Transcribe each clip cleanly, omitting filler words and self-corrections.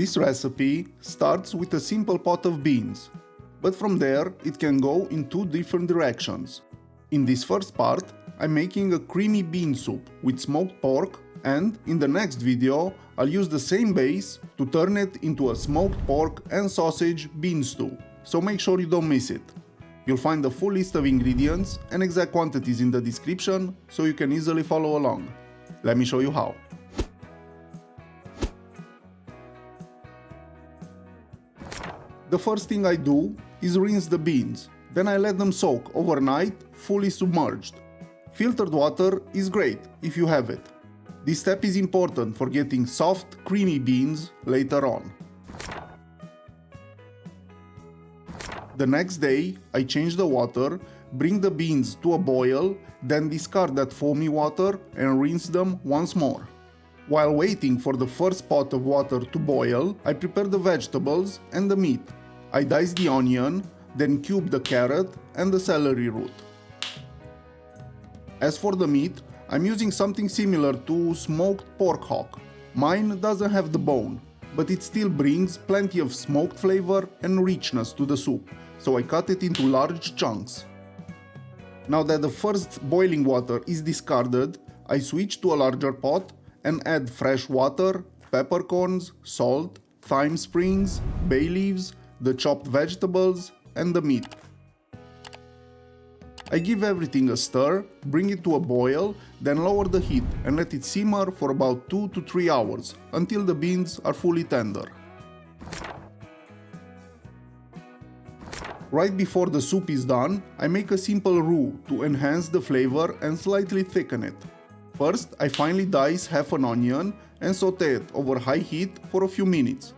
This recipe starts with a simple pot of beans, but from there it can go in two different directions. In this first part, I'm making a creamy bean soup with smoked pork, and in the next video I'll use the same base to turn it into a smoked pork and sausage bean stew, so make sure you don't miss it. You'll find the full list of ingredients and exact quantities in the description, so you can easily follow along. Let me show you how. The first thing I do is rinse the beans, then I let them soak overnight, fully submerged. Filtered water is great if you have it. This step is important for getting soft, creamy beans later on. The next day, I change the water, bring the beans to a boil, then discard that foamy water and rinse them once more. While waiting for the first pot of water to boil, I prepare the vegetables and the meat. I dice the onion, then cube the carrot and the celery root. As for the meat, I'm using something similar to smoked pork hock. Mine doesn't have the bone, but it still brings plenty of smoked flavor and richness to the soup, so I cut it into large chunks. Now that the first boiling water is discarded, I switch to a larger pot and add fresh water, peppercorns, salt, thyme sprigs, bay leaves, the chopped vegetables and the meat. I give everything a stir, bring it to a boil, then lower the heat and let it simmer for about 2 to 3 hours until the beans are fully tender. Right before the soup is done, I make a simple roux to enhance the flavor and slightly thicken it. First, I finely dice half an onion and saute it over high heat for a few minutes.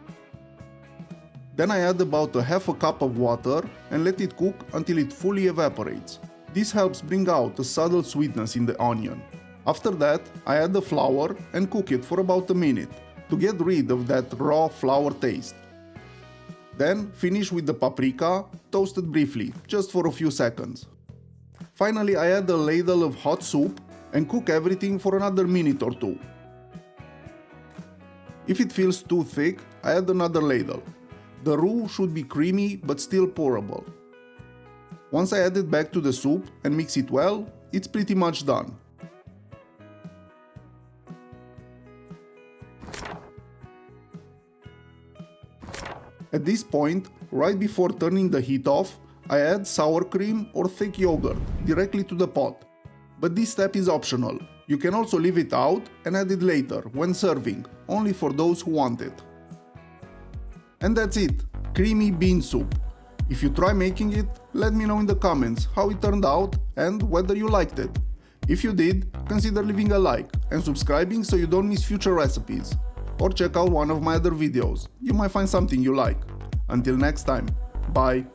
Then I add about a half a cup of water and let it cook until it fully evaporates. This helps bring out a subtle sweetness in the onion. After that, I add the flour and cook it for about a minute to get rid of that raw flour taste. Then finish with the paprika, toasted briefly, just for a few seconds. Finally, I add a ladle of hot soup and cook everything for another minute or two. If it feels too thick, I add another ladle. The roux should be creamy but still pourable. Once I add it back to the soup and mix it well, it's pretty much done. At this point, right before turning the heat off, I add sour cream or thick yogurt directly to the pot. But this step is optional. You can also leave it out and add it later when serving, only for those who want it. And that's it, creamy bean soup. If you try making it, let me know in the comments how it turned out and whether you liked it. If you did, consider leaving a like and subscribing so you don't miss future recipes. Or check out one of my other videos, you might find something you like. Until next time, bye!